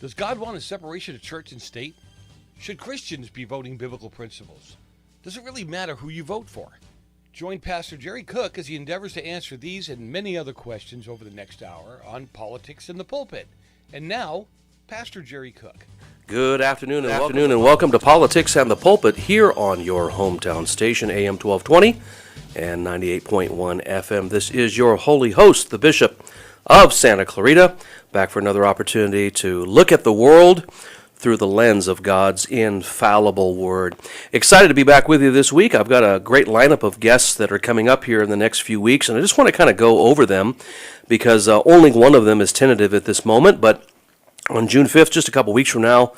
Does God want a separation of church and state? Should Christians be voting biblical principles? Does it really matter who you vote for? Join Pastor Jerry Cook as he endeavors to answer these and many other questions over the next hour on Politics in the Pulpit. And now, Pastor Jerry Cook. Good afternoon and welcome to Politics and the Pulpit here on your hometown station, AM 1220 and 98.1 FM. This is your holy host, the Bishop of Santa Clarita, back for another opportunity to look at the world through the lens of God's infallible word. Excited to be back with you this week. I've got a great lineup of guests that are coming up here in the next few weeks, and I just want to kind of go over them because only one of them is tentative at this moment, but on June 5th, just a couple weeks from now,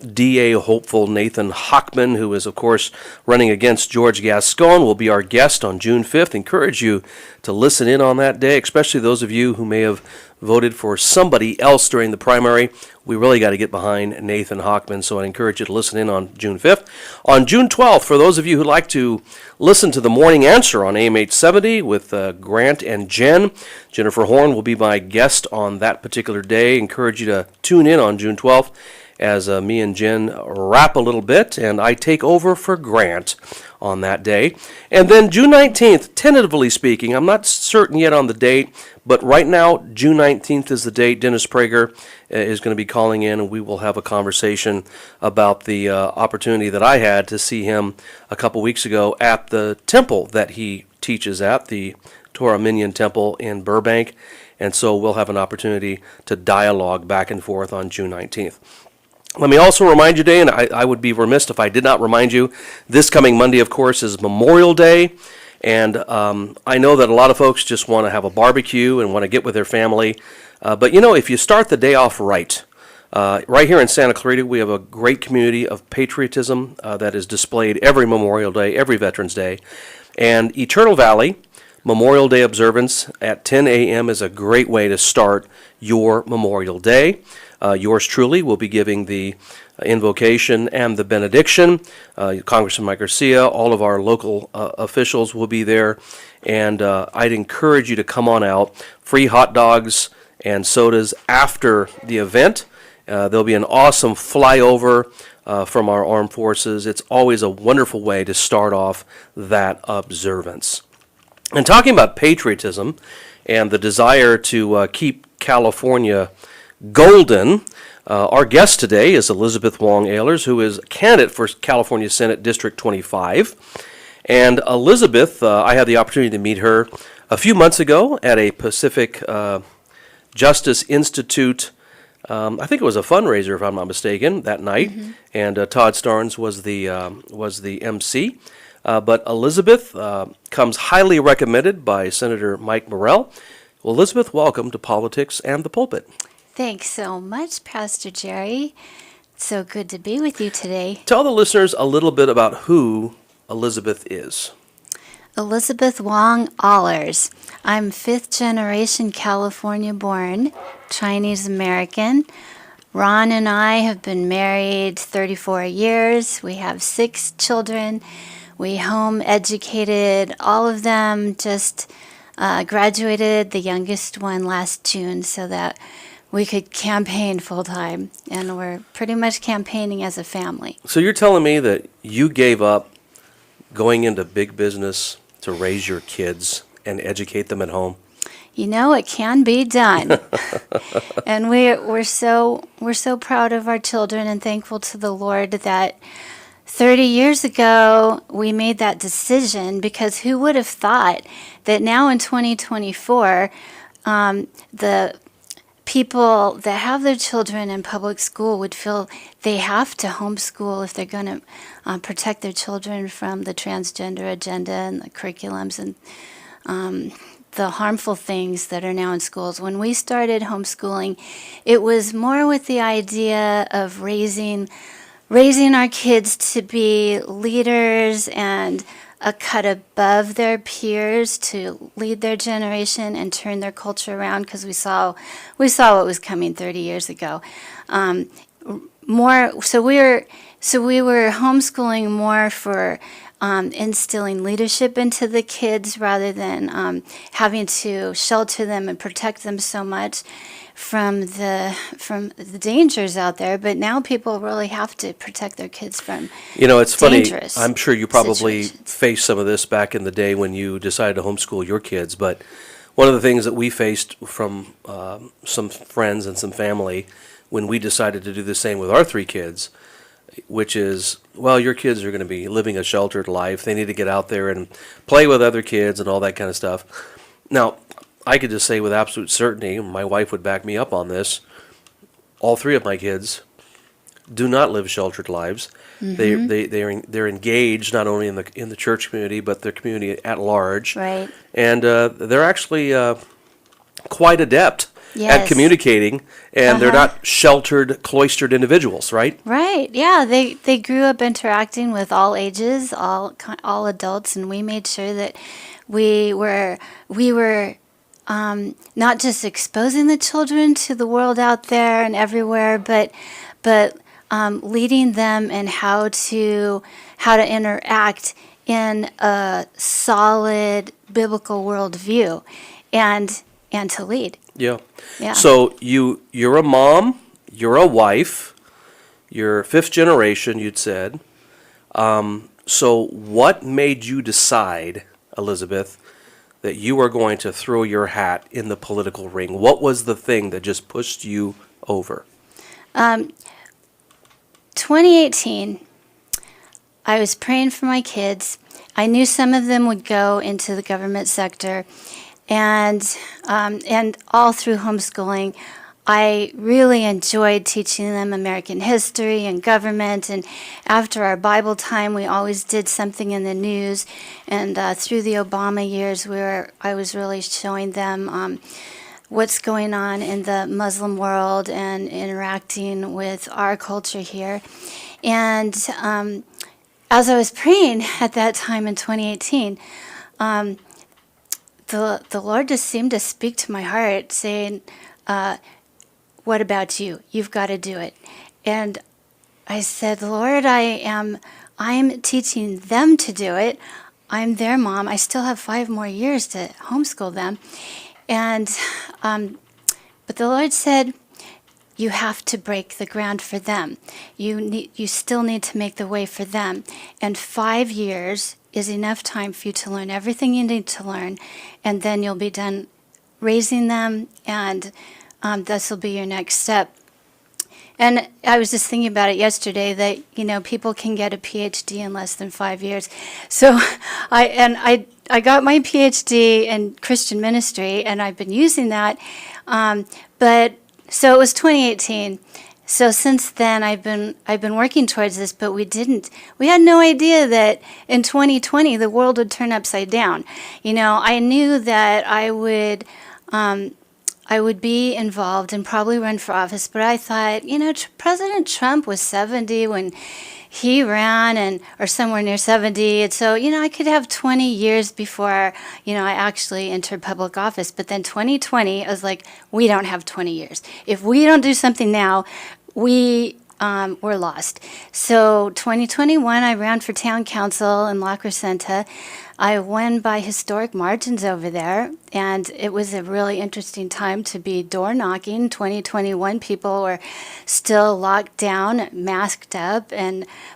DA hopeful Nathan Hochman, who is, of course, running against George Gascon, will be our guest on June 5th. Encourage you to listen in on that day, especially those of you who may have voted for somebody else during the primary. We really got to get behind Nathan Hochman, so I encourage you to listen in on June 5th. On June 12th, for those of you who like to listen to the Morning Answer on AM 870 with Grant and Jen, Jennifer Horn will be my guest on that particular day. Encourage you to tune in on June 12th as me and Jen rap a little bit, and I take over for Grant on that day. And then June 19th, tentatively speaking, I'm not certain yet on the date, but right now, June 19th is the date. Dennis Prager is going to be calling in, and we will have a conversation about the opportunity that I had to see him a couple weeks ago at the temple that he teaches at, the Torah Minyan Temple in Burbank. And so we'll have an opportunity to dialogue back and forth on June 19th. Let me also remind you today, and I would be remiss if I did not remind you, this coming Monday, of course, is Memorial Day. And I know that a lot of folks just want to have a barbecue and want to get with their family. But, you know, if you start the day off right here in Santa Clarita, we have a great community of patriotism that is displayed every Memorial Day, every Veterans Day. And Eternal Valley Memorial Day observance at 10 a.m. is a great way to start your Memorial Day. Yours truly will be giving the invocation and the benediction. Congressman Mike Garcia, all of our local officials will be there, and I'd encourage you to come on out. Free hot dogs and sodas after the event. There'll be an awesome flyover from our armed forces. It's always a wonderful way to start off that observance. And talking about patriotism and the desire to keep California golden, our guest today is Elizabeth Wong Ahlers, who is a candidate for California Senate District 25. And Elizabeth, I had the opportunity to meet her a few months ago at a Pacific Justice Institute. I think it was a fundraiser, if I'm not mistaken, that night. Mm-hmm. And Todd Starnes was the MC. But Elizabeth comes highly recommended by Senator Mike Morrell. Well, Elizabeth, welcome to Politics and the Pulpit. Thanks so much, Pastor Jerry. It's so good to be with you today. Tell the listeners a little bit about who Elizabeth is. Elizabeth Wong Ahlers. I'm fifth-generation California-born, Chinese-American. Ron and I have been married 34 years. We have 6 children. We home-educated all of them, just graduated the youngest one last June so that we could campaign full-time, and we're pretty much campaigning as a family. So you're telling me that you gave up going into big business to raise your kids and educate them at home? You know, it can be done. And we're so proud of our children and thankful to the Lord that 30 years ago we made that decision, because who would have thought that now in 2024 the people that have their children in public school would feel they have to homeschool if they're going to protect their children from the transgender agenda and the curriculums and the harmful things that are now in schools. When we started homeschooling, it was more with the idea of raising our kids to be leaders and a cut above their peers, to lead their generation and turn their culture around, because we saw what was coming 30 years ago. So we were homeschooling more for instilling leadership into the kids rather than having to shelter them and protect them so much from the dangers out there. But now people really have to protect their kids from It's funny. dangerous I'm sure you probably situations. faced some of this back in the day when you decided to homeschool your kids. But one of the things that we faced from some friends and some family when we decided to do the same with our 3 kids, which is, well, your kids are going to be living a sheltered life. They need to get out there and play with other kids and all that kind of stuff. Now, I could just say with absolute certainty, my wife would back me up on this, all 3 of my kids do not live sheltered lives. They're engaged not only in the church community, but their community at large. Right. And they're actually quite adept at Yes. communicating, and they're not sheltered, cloistered individuals, right? Right. Yeah. They grew up interacting with all ages, all adults, and we made sure that we were not just exposing the children to the world out there and everywhere, but leading them in how to interact in a solid biblical worldview, and to lead. Yeah. Yeah. So you're a mom, you're a wife, you're 5th generation, you'd said. So what made you decide, Elizabeth, that you are going to throw your hat in the political ring? What was the thing that just pushed you over? 2018, I was praying for my kids. I knew some of them would go into the government sector, and all through homeschooling, I really enjoyed teaching them American history and government. And after our Bible time, we always did something in the news. And through the Obama years, I was really showing them what's going on in the Muslim world and interacting with our culture here. And as I was praying at that time in 2018, the Lord just seemed to speak to my heart, saying, what about you? You've got to do it. And I said, Lord, I'm teaching them to do it. I'm their mom. I still have 5 more years to homeschool them. And but the Lord said, you have to break the ground for them. You still need to make the way for them. And 5 years is enough time for you to learn everything you need to learn, and then you'll be done raising them, and this will be your next step. And I was just thinking about it yesterday that, people can get a Ph.D. in less than 5 years. So I got my Ph.D. in Christian ministry, and I've been using that. So it was 2018. So since then, I've been working towards this, but we had no idea that in 2020 the world would turn upside down. I knew that I would be involved and probably run for office, but I thought, President Trump was 70 when he ran, or somewhere near 70, and so, I could have 20 years before, I actually entered public office. But then 2020, I was like, we don't have 20 years. If we don't do something now, we're lost. So 2021, I ran for town council in La Crescenta. I won by historic margins over there, and it was a really interesting time to be door knocking. 2021, people were still locked down, masked up,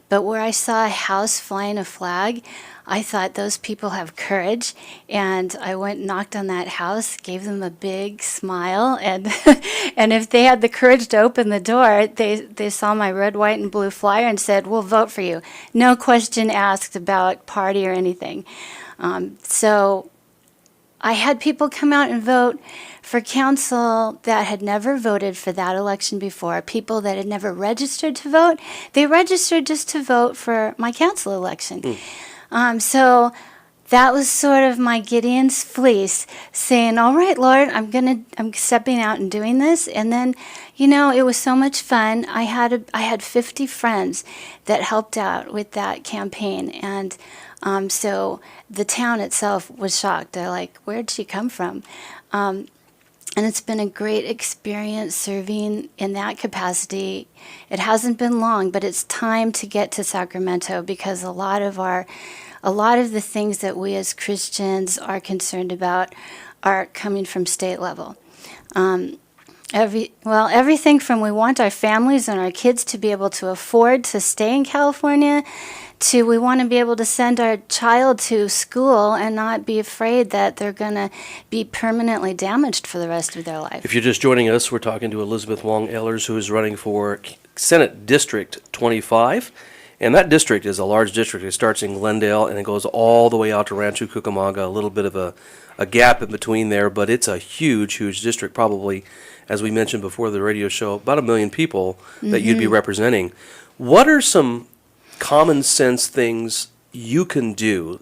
but where I saw a house flying a flag, I thought those people have courage, and I went and knocked on that house, gave them a big smile, and and if they had the courage to open the door, they saw my red, white, and blue flyer and said, "We'll vote for you." No question asked about party or anything. So I had people come out and vote for council that had never voted for that election before, people that had never registered to vote. They registered just to vote for my council election. So that was sort of my Gideon's fleece, saying, all right, Lord, I'm stepping out and doing this. And then, it was so much fun. I had 50 friends that helped out with that campaign. And so the town itself was shocked. They're like, where'd she come from? And it's been a great experience serving in that capacity. It hasn't been long, but it's time to get to Sacramento because a lot of our a lot of the things that we as Christians are concerned about are coming from state level. Everything from we want our families and our kids to be able to afford to stay in California to we want to be able to send our child to school and not be afraid that they're going to be permanently damaged for the rest of their life. If you're just joining us, we're talking to Elizabeth Wong Ahlers, who is running for Senate District 25. And that district is a large district. It starts in Glendale and it goes all the way out to Rancho Cucamonga, a little bit of a gap in between there, but it's a huge, huge district, probably, as we mentioned before the radio show, about 1 million people that you'd be representing. What are some common sense things you can do?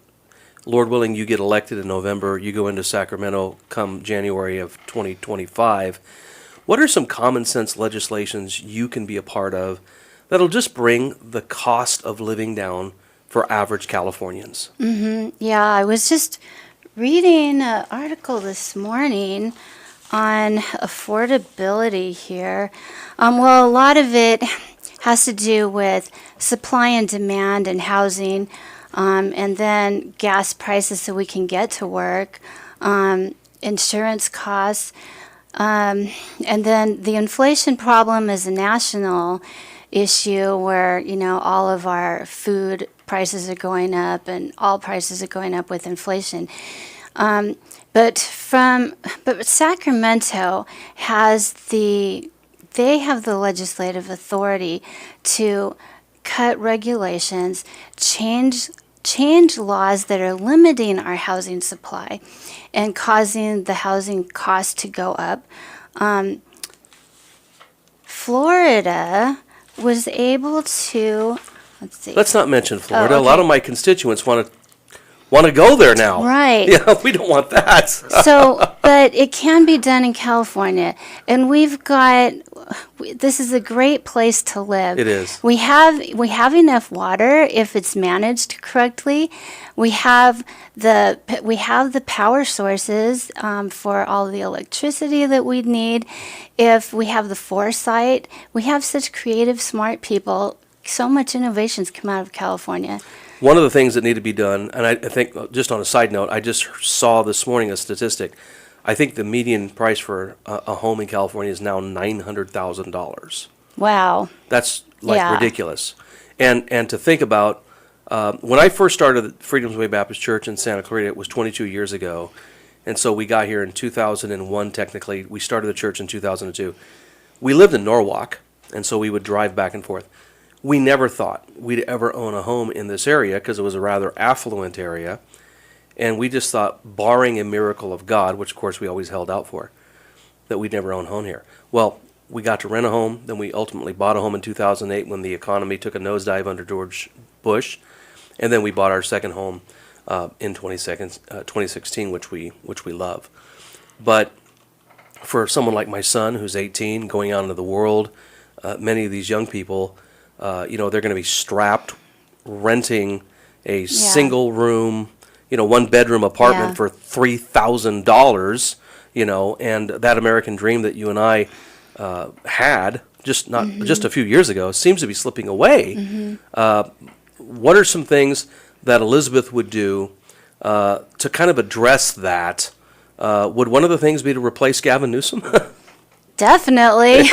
Lord willing, you get elected in November, you go into Sacramento come January of 2025. What are some common sense legislations you can be a part of that'll just bring the cost of living down for average Californians? Yeah, I was just reading an article this morning on affordability here. A lot of it has to do with supply and demand and housing, and then gas prices so we can get to work, insurance costs, and then the inflation problem is a national issue where, all of our food prices are going up and all prices are going up with inflation. But Sacramento they have the legislative authority to cut regulations, change laws that are limiting our housing supply and causing the housing cost to go up. Florida was able to, let's see. Let's not mention Florida. Oh, okay. A lot of my constituents want to go there now. Right. Yeah, we don't want that. But it can be done in California, and this is a great place to live. It is. We have enough water if it's managed correctly. We have the power sources for all the electricity that we need. If we have the foresight, we have such creative, smart people. So much innovations come out of California. One of the things that need to be done, and I think, just on a side note, I just saw this morning a statistic. I think the median price for a home in California is now $900,000. Wow. That's ridiculous. And to think about, when I first started the Freedom's Way Baptist Church in Santa Clarita, it was 22 years ago. And so we got here in 2001, technically. We started the church in 2002. We lived in Norwalk, and so we would drive back and forth. We never thought we'd ever own a home in this area because it was a rather affluent area. And we just thought, barring a miracle of God, which of course we always held out for, that we'd never own a home here. Well, we got to rent a home. Then we ultimately bought a home in 2008 when the economy took a nosedive under George Bush. And then we bought our second home in 2016, which we love. But for someone like my son, who's 18, going out into the world, many of these young people, they're going to be strapped, renting a single room, one bedroom apartment for $3,000, and that American dream that you and I had just a few years ago seems to be slipping away. What are some things that Elizabeth would do to kind of address that? Would one of the things be to replace Gavin Newsom? Definitely.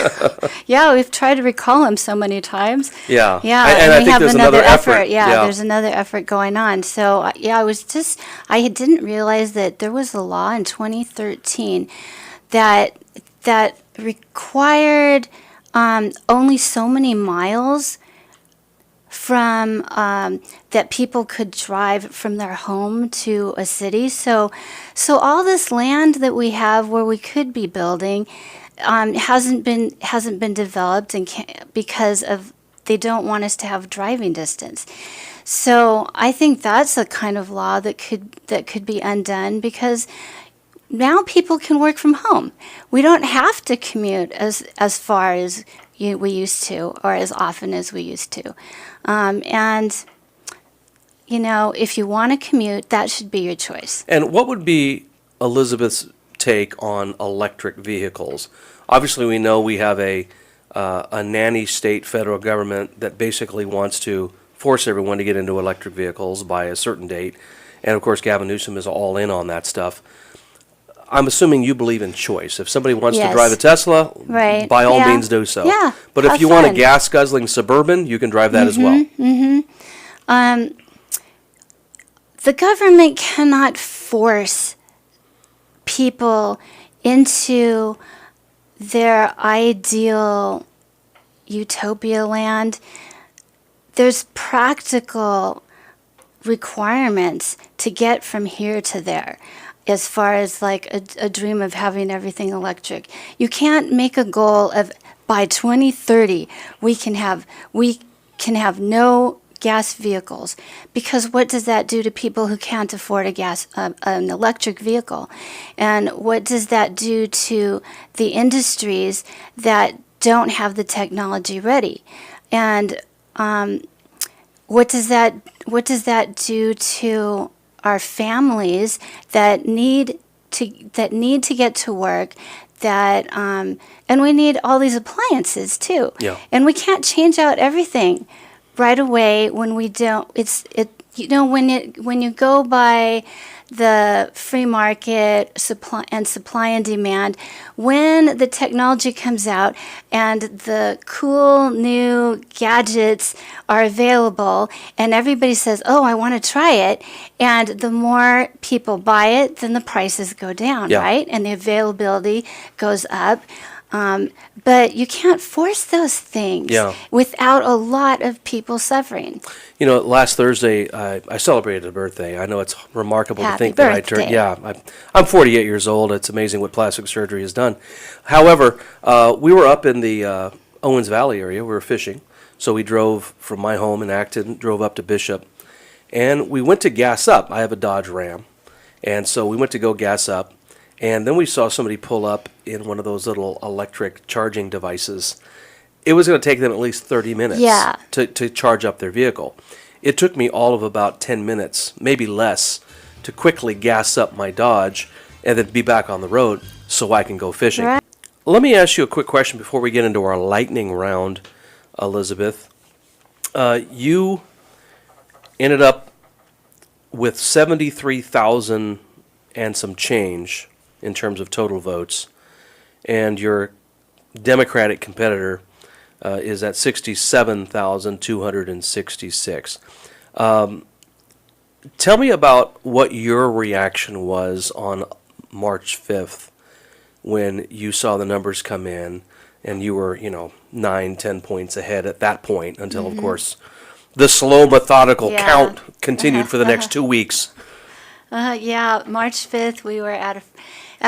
Yeah, we've tried to recall him so many times. Yeah. Yeah, and I we think have there's another another effort. Yeah, there's another effort going on. So, I didn't realize that there was a law in 2013 that required only so many miles from that people could drive from their home to a city. So all this land that we have where we could be building hasn't been developed because of they don't want us to have driving distance. So I think that's a kind of law that could be undone because now people can work from home. We don't have to commute as far as we used to or as often as we used to. And if you want to commute, that should be your choice. And what would be Elizabeth's take on electric vehicles? Obviously, we know we have a nanny state federal government that basically wants to force everyone to get into electric vehicles by a certain date. And of course, Gavin Newsom is all in on that stuff. I'm assuming you believe in choice. If somebody wants to drive a Tesla, right, by all means do so. Yeah, but if you want a gas-guzzling Suburban, you can drive that as well. The government cannot force people into their ideal utopia land. There's practical requirements to get from here to there, as far as like a dream of having everything electric. You can't make a goal of by 2030 we can have no gas vehicles, because what does that do to people who can't afford an electric vehicle? And what does that do to the industries that don't have the technology ready? And what does that do to our families that need to get to work? And we need all these appliances too. Yeah. And we can't change out everything right away when we don't. When you go by the free market supply and demand, when the technology comes out and the cool new gadgets are available and everybody says, oh, I want to try it, and the more people buy it, then the prices go down, right? And the availability goes up. But you can't force those things without a lot of people suffering. You know, last Thursday, I celebrated a birthday. I know it's remarkable to think that I turned. Yeah, I'm 48 years old. It's amazing what plastic surgery has done. However, we were up in the Owens Valley area. We were fishing. So we drove from my home in Acton, drove up to Bishop, and we went to gas up. I have a Dodge Ram. And so we went to go gas up. And then we saw somebody pull up in one of those little electric charging devices. It was going to take them at least 30 minutes to charge up their vehicle. It took me all of about 10 minutes, maybe less, to quickly gas up my Dodge and then be back on the road so I can go fishing. Right. Let me ask you a quick question before we get into our lightning round, Elizabeth. You ended up with 73,000 and some change in terms of total votes, and your Democratic competitor is at 67,266. Tell me about what your reaction was on March 5th when you saw the numbers come in and you were, 9-10 points ahead at that point until, of course, the slow, methodical count continued for the next 2 weeks. March 5th, we were at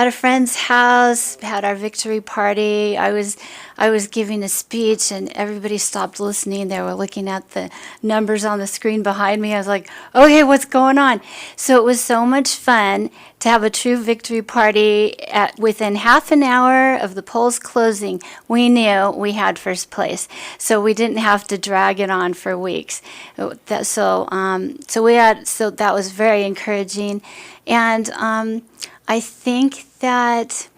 a friend's house, had our victory party. I was giving a speech, and everybody stopped listening. They were looking at the numbers on the screen behind me. I was like, okay, what's going on? So it was so much fun to have a true victory party. Within half an hour of the polls closing, we knew we had first place. So we didn't have to drag it on for weeks. So that was very encouraging. And I think that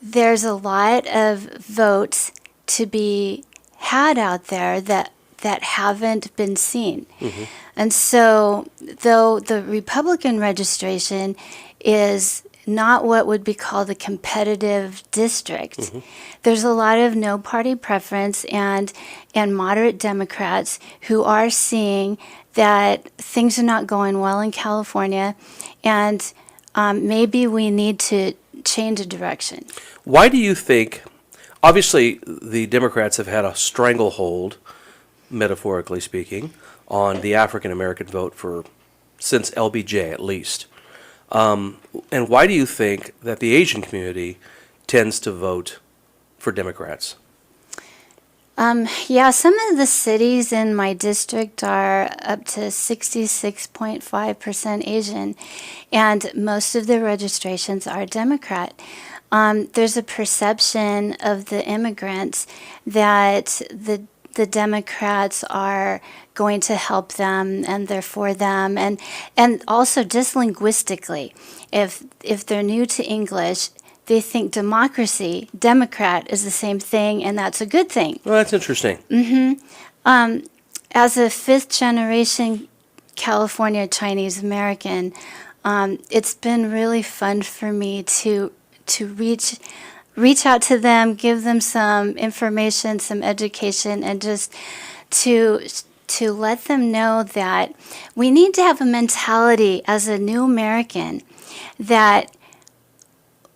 there's a lot of votes to be had out there that haven't been seen. Mm-hmm. And so, though the Republican registration is not what would be called a competitive district, there's a lot of no party preference and moderate Democrats who are seeing that things are not going well in California, and maybe we need to change a direction. Why do you think, obviously the Democrats have had a stranglehold, metaphorically speaking, on the African American vote since LBJ at least. And why do you think that the Asian community tends to vote for Democrats? Some of the cities in my district are up to 66.5% Asian, and most of the registrations are Democrat. There's a perception of the immigrants that the Democrats are going to help them and they're for them, and also just linguistically, if they're new to English, they think democracy, Democrat, is the same thing, and that's a good thing. Well, that's interesting. as a fifth generation California Chinese American, it's been really fun for me to reach out to them, give them some information, some education, and just to let them know that we need to have a mentality as a new American that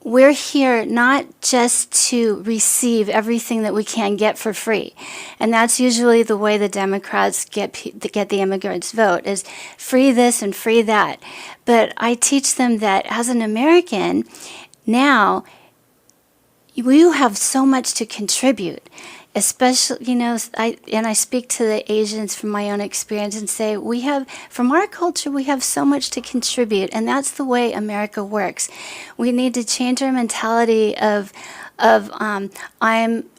we're here not just to receive everything that we can get for free. And that's usually the way the Democrats get the immigrants vote, is free this and free that. But I teach them that as an American, now you have so much to contribute. Especially, I speak to the Asians from my own experience and say, from our culture, we have so much to contribute, and that's the way America works. We need to change our mentality of I'm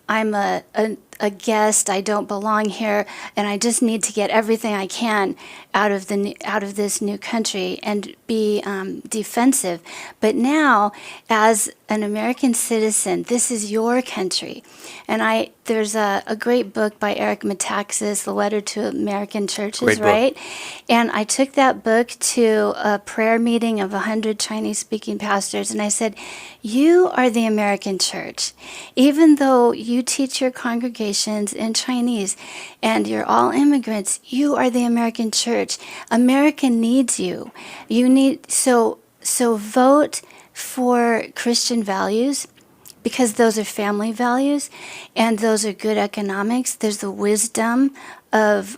a guest, I don't belong here, and I just need to get everything I can out of this new country and be defensive. But now, as an American citizen, this is your country. And there's a great book by Eric Metaxas, The Letter to American Churches, right? And I took that book to a prayer meeting of 100 Chinese-speaking pastors, and I said, you are the American church. Even though you teach your congregations in Chinese and you're all immigrants, you are the American church. America needs you. So vote for Christian values, because those are family values and those are good economics. There's the wisdom of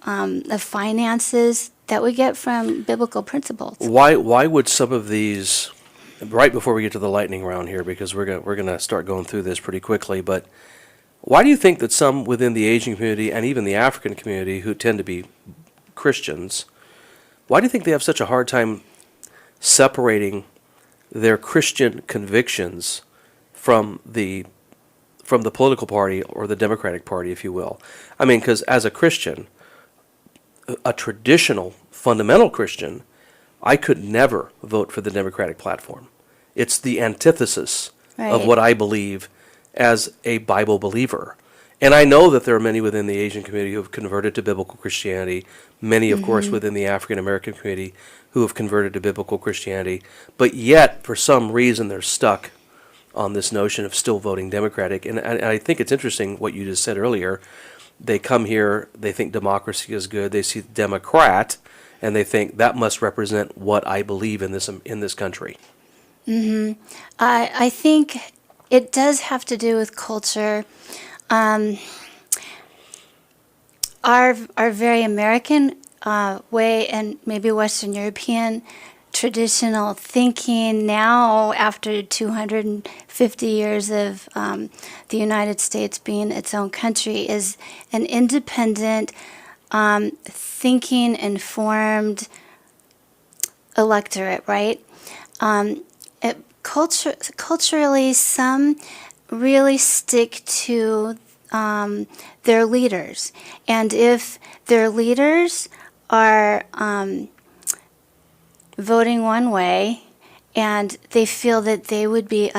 finances that we get from biblical principles. Why would some of these, right before we get to the lightning round here, because we're gonna start going through this pretty quickly, but why do you think that some within the Asian community and even the African community who tend to be Christians, why do you think they have such a hard time separating their Christian convictions from the political party or the Democratic Party, if you will? I mean, because as a Christian, a traditional, fundamental Christian, I could never vote for the Democratic platform. It's the antithesis of what I believe as a Bible believer. And I know that there are many within the Asian community who have converted to biblical Christianity, many, of course, within the African American community who have converted to biblical Christianity, but yet, for some reason, they're stuck on this notion of still voting Democratic. And I think it's interesting what you just said earlier. They come here, they think democracy is good, they see Democrat, and they think that must represent what I believe in this country. I think it does have to do with culture. Our very American way, and maybe Western European traditional thinking now, after 250 years of the United States being its own country, is an independent, thinking, informed electorate, right? Culturally, some really stick to their leaders. And if their leaders are voting one way and they feel that they would be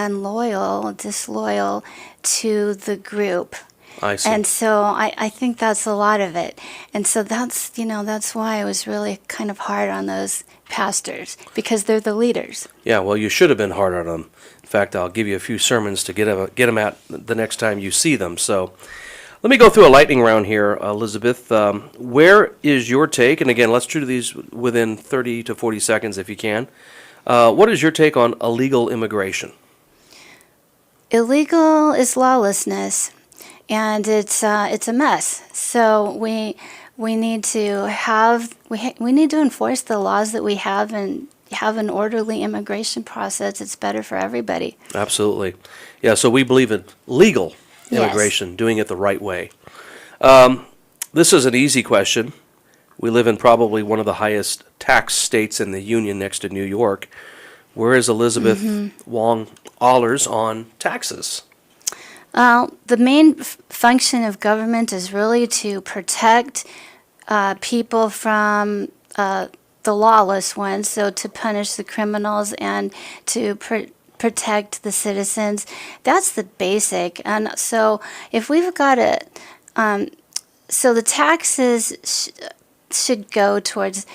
disloyal to the group. I see. And so I think that's a lot of it. And so that's why I was really kind of hard on those pastors, because they're the leaders. Yeah, well, you should have been hard on them. In fact, I'll give you a few sermons to get them at the next time you see them. So let me go through a lightning round here, Elizabeth. Where is your take? And again, let's do these within 30 to 40 seconds if you can. What is your take on illegal immigration? Illegal is lawlessness, and it's a mess. So we need to enforce the laws that we have and have an orderly immigration process. It's better for everybody. Absolutely. Yeah, so we believe in legal immigration, doing it the right way. This is an easy question. We live in probably one of the highest tax states in the Union next to New York. Where is Elizabeth Wong Ahlers on taxes? The main function of government is really to protect people from the lawless ones, so to punish the criminals and to protect the citizens. That's the basic. And so if we've got so the taxes should go towards,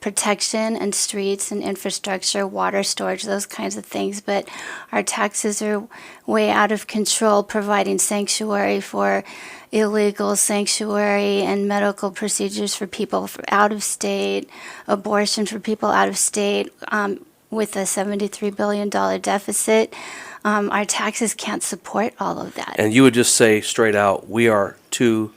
protection and streets and infrastructure, water storage, those kinds of things. But our taxes are way out of control, providing sanctuary for illegal sanctuary and medical procedures for people out of state, abortion for people out of state. With a $73 billion deficit, our taxes can't support all of that. And you would just say straight out, we are too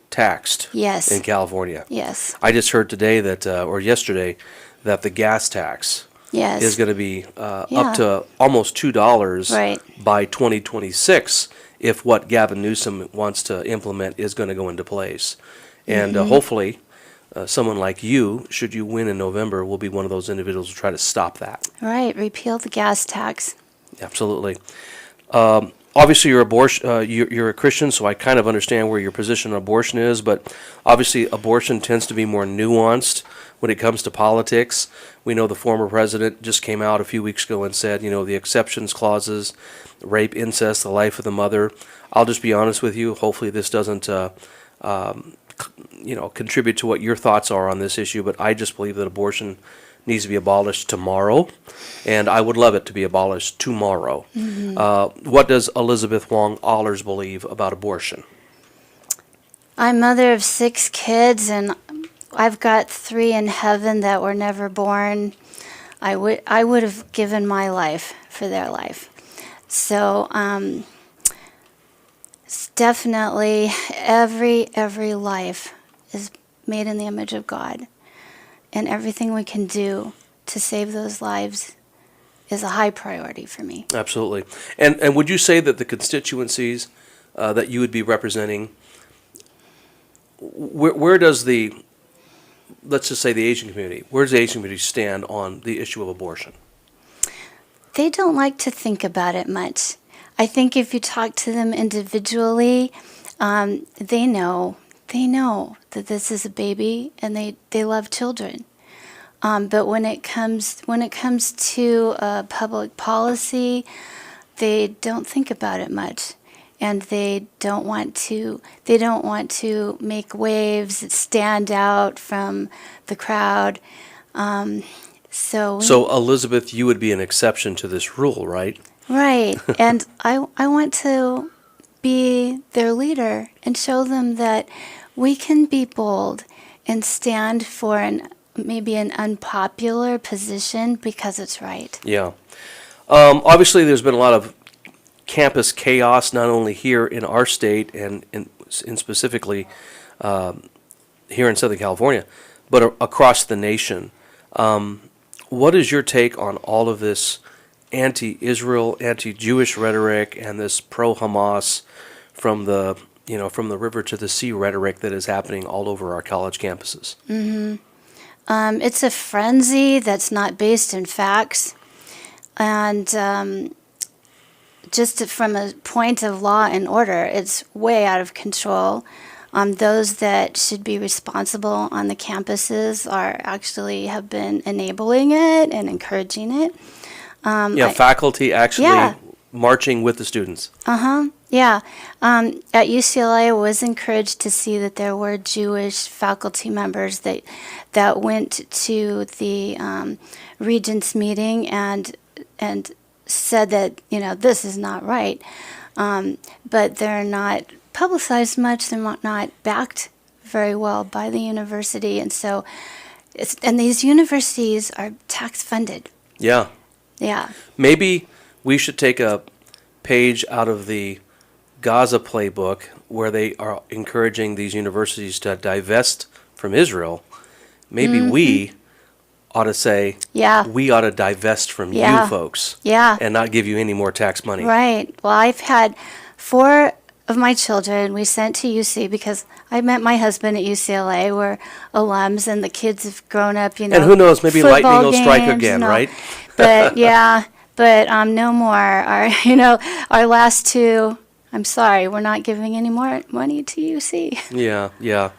taxed Yes. in California. Yes. I just heard today that, or yesterday, that the gas tax Yes. is going to be up Yeah. to almost $2 Right. by 2026 if what Gavin Newsom wants to implement is going to go into place. And hopefully, someone like you, should you win in November, will be one of those individuals who try to stop that. Right. Repeal the gas tax. Absolutely. Obviously, you're a Christian, so I kind of understand where your position on abortion is, but obviously abortion tends to be more nuanced when it comes to politics. We know the former president just came out a few weeks ago and said, the exceptions clauses, rape, incest, the life of the mother. I'll just be honest with you. Hopefully this doesn't contribute to what your thoughts are on this issue, but I just believe that abortion needs to be abolished tomorrow, and I would love it to be abolished tomorrow. What does Elizabeth Wong Ahlers believe about abortion? I'm mother of 6 kids, and I've got 3 in heaven that were never born. I would have given my life for their life. So it's definitely every life is made in the image of God. And everything we can do to save those lives is a high priority for me. Absolutely. And would you say that the constituencies that you would be representing, where does let's just say the Asian community, where does the Asian community stand on the issue of abortion? They don't like to think about it much. I think if you talk to them individually, they know that this is a baby, and they love children. But when it comes to public policy, they don't think about it much, and they don't want to make waves, stand out from the crowd. So Elizabeth, you would be an exception to this rule, right? Right, and I want to be their leader and show them that we can be bold and stand for maybe an unpopular position because it's right. Yeah. Obviously, there's been a lot of campus chaos, not only here in our state and specifically here in Southern California, but across the nation. What is your take on all of this anti-Israel, anti-Jewish rhetoric and this pro-Hamas from the river to the sea rhetoric that is happening all over our college campuses? It's a frenzy that's not based in facts. And just from a point of law and order, it's way out of control. Those that should be responsible on the campuses have been enabling it and encouraging it. Faculty actually marching with the students. Yeah. At UCLA, I was encouraged to see that there were Jewish faculty members that went to the regents meeting and said that this is not right, but they're not publicized much. They're not backed very well by the university, and so and these universities are tax funded. Yeah. Yeah. Maybe we should take a page out of the Gaza playbook where they are encouraging these universities to divest from Israel. Maybe we ought to say, we ought to divest from you folks and not give you any more tax money. Right. Well, I've had 4 of my children we sent to UC because I met my husband at UCLA. We're alums, and the kids have grown up, And who knows, maybe lightning will strike again, right? But no more. Our last 2, I'm sorry, we're not giving any more money to UC. Yeah.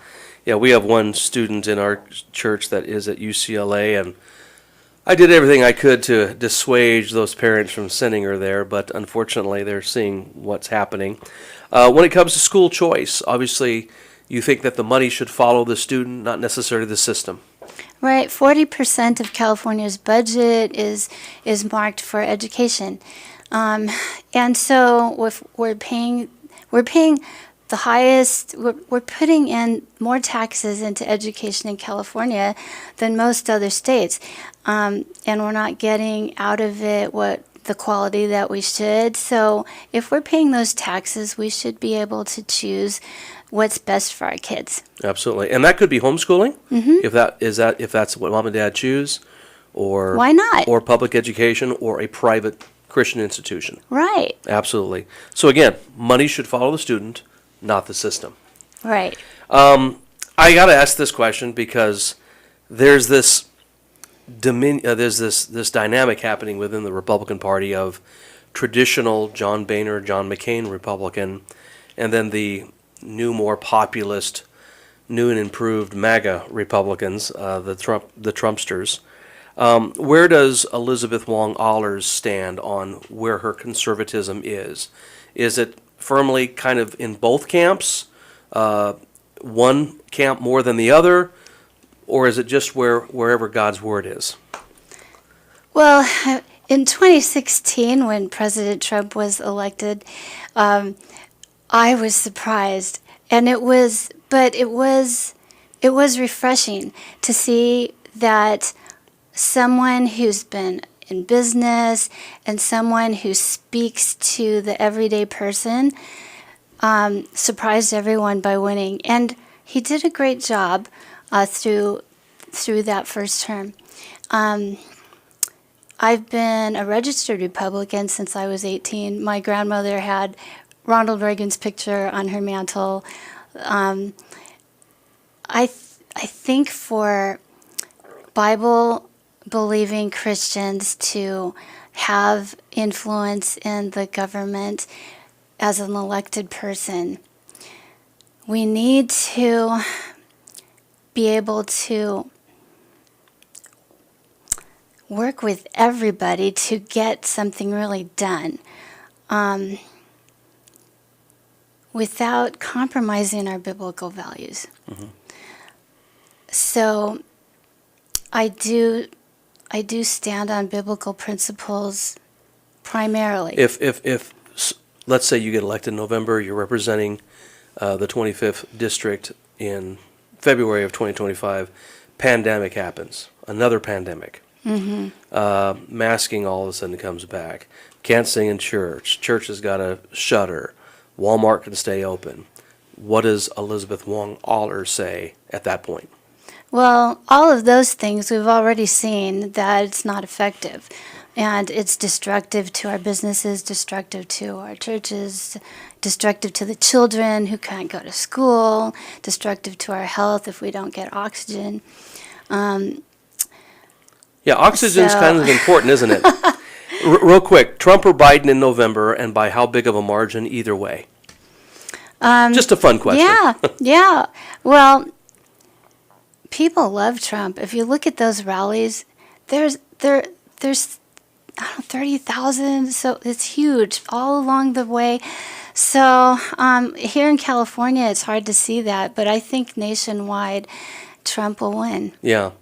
We have one student in our church that is at UCLA, and I did everything I could to dissuade those parents from sending her there, but unfortunately they're seeing what's happening. When it comes to school choice, obviously you think that the money should follow the student, not necessarily the system. Right, 40% of California's budget is marked for education, and so if we're paying the highest. We're putting in more taxes into education in California than most other states, and we're not getting out of it what the quality that we should. So if we're paying those taxes, we should be able to choose what's best for our kids. Absolutely, and that could be homeschooling, if that's what mom and dad choose, or why not? Or public education, or a private Christian institution. Right. Absolutely. So again, money should follow the student, not the system. Right. I got to ask this question because there's this this dynamic happening within the Republican Party of traditional John Boehner, John McCain Republican, and then the new, more populist, new and improved MAGA Republicans, the Trumpsters. Where does Elizabeth Wong Ahlers stand on where her conservatism is? Is it firmly kind of in both camps, one camp more than the other, or is it just wherever God's word is? Well, in 2016, when President Trump was elected, I was surprised, and it was refreshing to see that someone who's been in business and someone who speaks to the everyday person surprised everyone by winning, and he did a great job through that first term. I've been a registered Republican since I was 18. My grandmother had Ronald Reagan's picture on her mantle. I think for Bible-believing Christians to have influence in the government as an elected person, we need to be able to work with everybody to get something really done, without compromising our biblical values. Mm-hmm. So I do stand on biblical principles primarily. If let's say you get elected in November, you're representing the 25th district in February of 2025, pandemic happens, another pandemic. Mm-hmm. Masking all of a sudden comes back. Can't sing in church. Church has got to shutter. Walmart can stay open. What does Elizabeth Wong Ahlers say at that point? Well, all of those things we've already seen that it's not effective. And it's destructive to our businesses, destructive to our churches, destructive to the children who can't go to school, destructive to our health if we don't get oxygen. Yeah, oxygen's kind of important, isn't it? Real quick, Trump or Biden in November, and by how big of a margin either way? Just a fun question. Yeah. Well, people love Trump. If you look at those rallies, there's 30,000, so it's huge all along the way. So here in California, it's hard to see that, but I think nationwide, Trump will win. Yeah.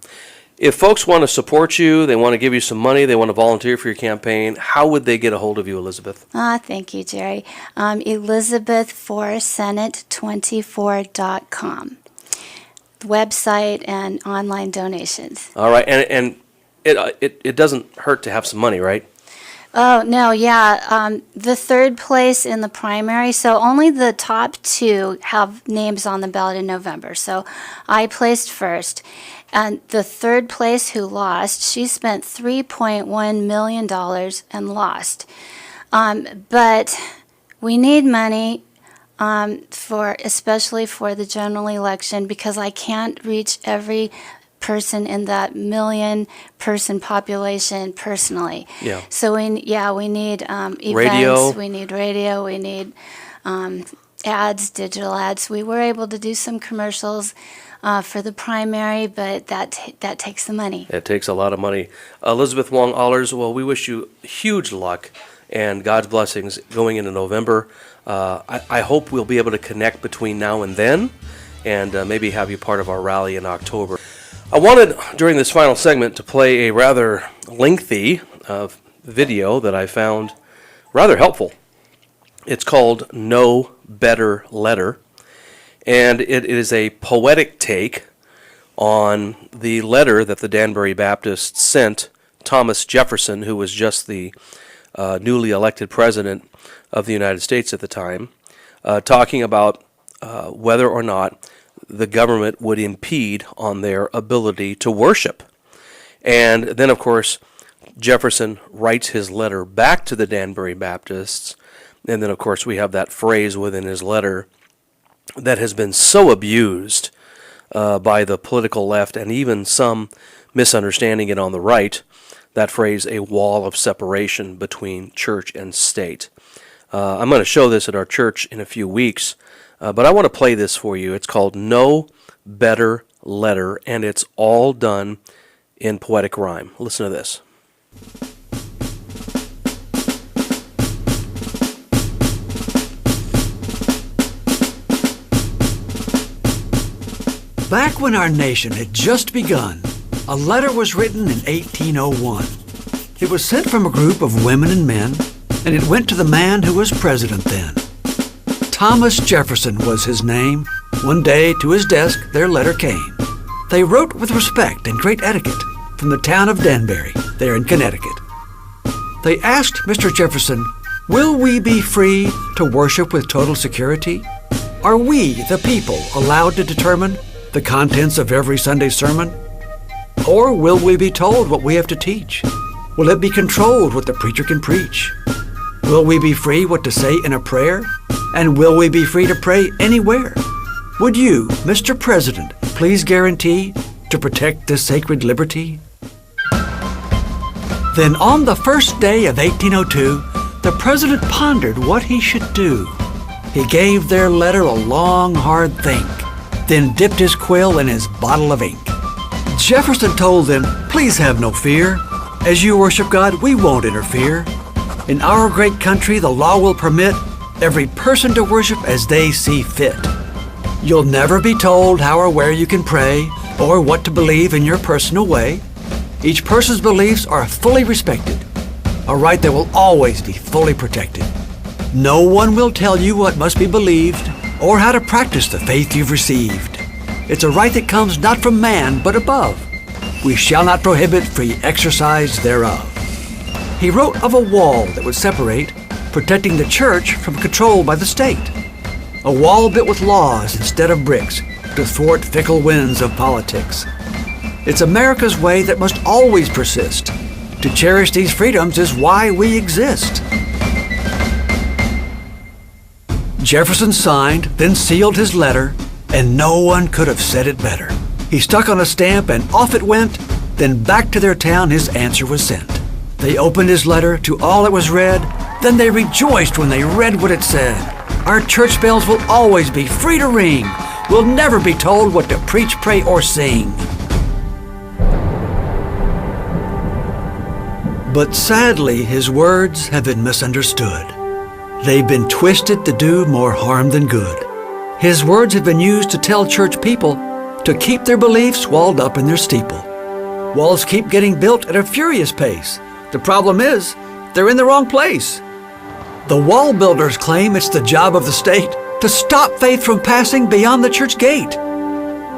If folks want to support you, they want to give you some money, they want to volunteer for your campaign, how would they get a hold of you, Elizabeth? Thank you, Jerry. Elizabeth4senate24.com. Website and online donations. All right, and it doesn't hurt to have some money, right? Oh, no, yeah. The third place in the primary, so only the top two have names on the ballot in November. So I placed first. And the third place who lost, she spent $3.1 million and lost. But we need money especially for the general election, because I can't reach every person in that million-person population personally. Yeah. So we need events. Radio. We need radio. We need ads, digital ads. We were able to do some commercials for the primary, but that takes the money. It takes a lot of money. Elizabeth Wong Ahlers, well, we wish you huge luck and God's blessings going into November. I hope we'll be able to connect between now and then, and maybe have you part of our rally in October. I wanted, during this final segment, to play a rather lengthy video that I found rather helpful. It's called No Better Letter, and it is a poetic take on the letter that the Danbury Baptists sent Thomas Jefferson, who was just the newly elected president of the United States at the time, talking about whether or not the government would impede on their ability to worship. And then, of course, Jefferson writes his letter back to the Danbury Baptists, and then, of course, we have that phrase within his letter that has been so abused by the political left and even some misunderstanding it on the right, that phrase, a wall of separation between church and state. I'm going to show this at our church in a few weeks, but I want to play this for you. It's called No Better Letter, and it's all done in poetic rhyme. Listen to this. Back when our nation had just begun, a letter was written in 1801. It was sent from a group of women and men, and it went to the man who was president then. Thomas Jefferson was his name. One day, to his desk, their letter came. They wrote with respect and great etiquette from the town of Danbury, there in Connecticut. They asked Mr. Jefferson, "Will we be free to worship with total security? Are we, the people, allowed to determine the contents of every Sunday sermon? Or will we be told what we have to teach? Will it be controlled what the preacher can preach? Will we be free what to say in a prayer? And will we be free to pray anywhere? Would you, Mr. President, please guarantee to protect this sacred liberty?" Then on the first day of 1802, the president pondered what he should do. He gave their letter a long, hard think, then dipped his quill in his bottle of ink. Jefferson told them, "Please have no fear. As you worship God, we won't interfere. In our great country, the law will permit every person to worship as they see fit. You'll never be told how or where you can pray or what to believe in your personal way. Each person's beliefs are fully respected, a right that will always be fully protected. No one will tell you what must be believed or how to practice the faith you've received. It's a right that comes not from man, but above. We shall not prohibit free exercise thereof." He wrote of a wall that would separate, protecting the church from control by the state. A wall built with laws instead of bricks to thwart fickle winds of politics. It's America's way that must always persist. To cherish these freedoms is why we exist. Jefferson signed, then sealed his letter, and no one could have said it better. He stuck on a stamp and off it went, then back to their town his answer was sent. They opened his letter to all it was read, then they rejoiced when they read what it said. Our church bells will always be free to ring. We'll never be told what to preach, pray, or sing. But sadly, his words have been misunderstood. They've been twisted to do more harm than good. His words have been used to tell church people to keep their beliefs walled up in their steeple. Walls keep getting built at a furious pace. The problem is, they're in the wrong place. The wall builders claim it's the job of the state to stop faith from passing beyond the church gate.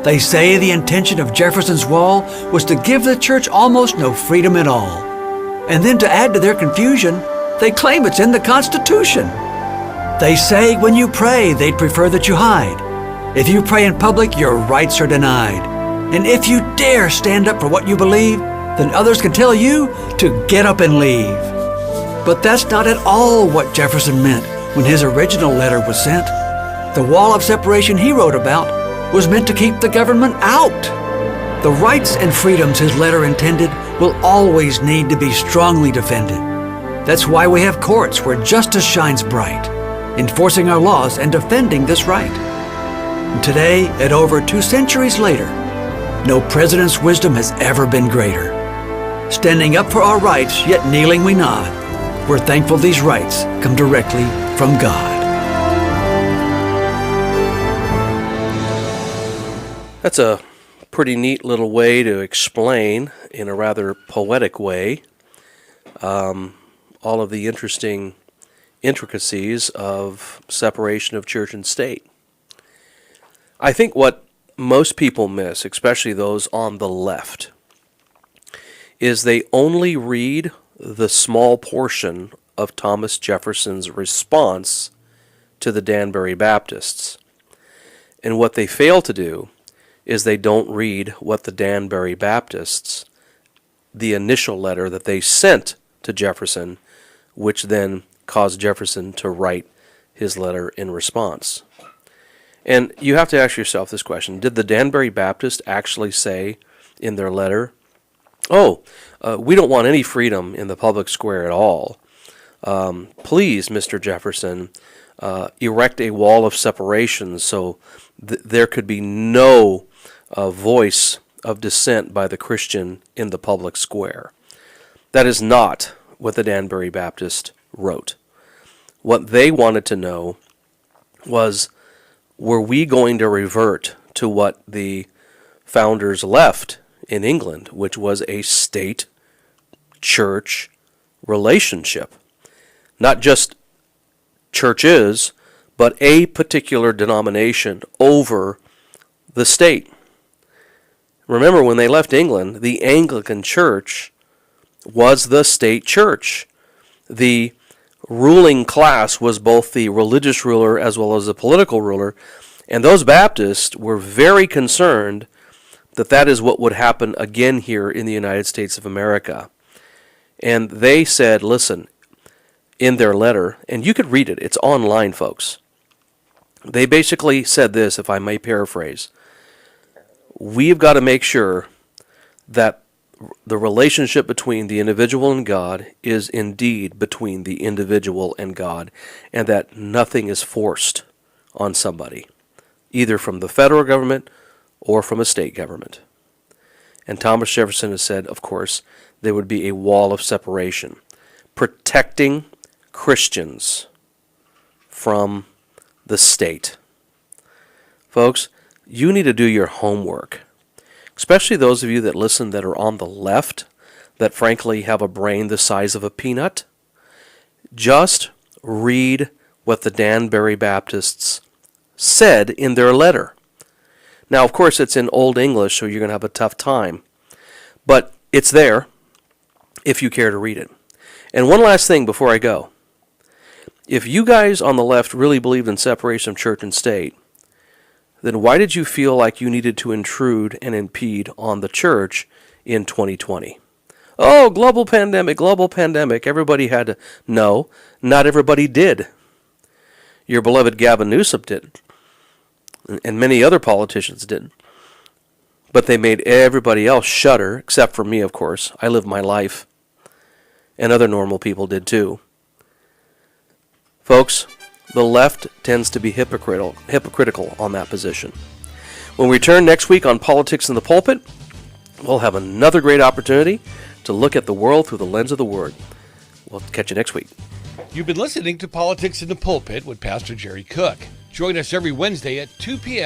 They say the intention of Jefferson's wall was to give the church almost no freedom at all. And then to add to their confusion, they claim it's in the Constitution. They say when you pray, they'd prefer that you hide. If you pray in public, your rights are denied. And if you dare stand up for what you believe, then others can tell you to get up and leave. But that's not at all what Jefferson meant when his original letter was sent. The wall of separation he wrote about was meant to keep the government out. The rights and freedoms his letter intended will always need to be strongly defended. That's why we have courts where justice shines bright. enforcing our laws and defending this right. Today, at over 2 centuries later, no president's wisdom has ever been greater. Standing up for our rights, yet kneeling we nod. We're thankful these rights come directly from God. That's a pretty neat little way to explain, in a rather poetic way, all of the interesting intricacies of separation of church and state. I think what most people miss, especially those on the left, is they only read the small portion of Thomas Jefferson's response to the Danbury Baptists. And what they fail to do is they don't read what the Danbury Baptists, the initial letter that they sent to Jefferson, which then caused Jefferson to write his letter in response. And you have to ask yourself this question: did the Danbury Baptists actually say in their letter, we don't want any freedom in the public square at all. Please, Mr. Jefferson, erect a wall of separation so there could be no voice of dissent by the Christian in the public square. That is not what the Danbury Baptist wrote. What they wanted to know was, were we going to revert to what the founders left in England, which was a state-church relationship? Not just churches, but a particular denomination over the state. Remember, when they left England, the Anglican Church was the state church. The ruling class was both the religious ruler as well as the political ruler, and those Baptists were very concerned that that is what would happen again here in the United States of America. And they said, listen, in their letter, and you could read it, it's online, folks. They basically said this, if I may paraphrase: we've got to make sure that the relationship between the individual and God is indeed between the individual and God, and that nothing is forced on somebody, either from the federal government or from a state government. And Thomas Jefferson has said, of course, there would be a wall of separation, protecting Christians from the state. Folks, you need to do your homework, especially those of you that listen that are on the left, that frankly have a brain the size of a peanut. Just read what the Danbury Baptists said in their letter. Now, of course, it's in Old English, so you're going to have a tough time. But it's there if you care to read it. And one last thing before I go. If you guys on the left really believed in separation of church and state, then why did you feel like you needed to intrude and impede on the church in 2020? Oh, global pandemic. Everybody had to. No, not everybody did. Your beloved Gavin Newsom did, and many other politicians did. But they made everybody else shudder, except for me, of course. I lived my life, and other normal people did too. Folks, the left tends to be hypocritical on that position. When we return next week on Politics in the Pulpit, we'll have another great opportunity to look at the world through the lens of the Word. We'll catch you next week. You've been listening to Politics in the Pulpit with Pastor Jerry Cook. Join us every Wednesday at 2 p.m.